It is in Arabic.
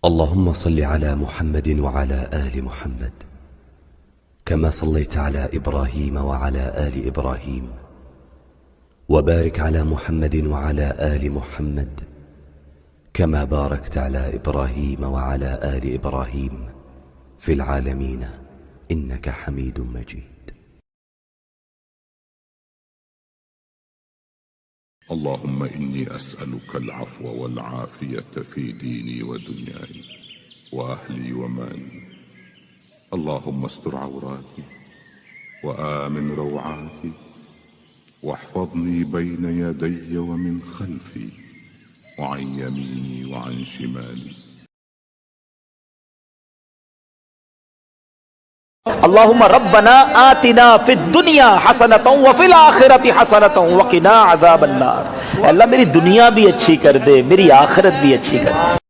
اللهم صل على محمد وعلى آل محمد كما صليت على إبراهيم وعلى آل إبراهيم، وبارك على محمد وعلى آل محمد كما باركت على إبراهيم وعلى آل إبراهيم في العالمين إنك حميد مجيد. اللهم إني أسألك العفو والعافية في ديني ودنياي وأهلي ومالي. اللهم استر عوراتي وآمن روعاتي واحفظني بين يدي ومن خلفي وعن يميني وعن شمالي. اللهم ربنا آتنا في الدنيا حسنة وفي الآخرة حسنة وقنا عذاب النار. اللہ میری دنیا بھی اچھی کر دے، میری آخرت بھی اچھی کر دے.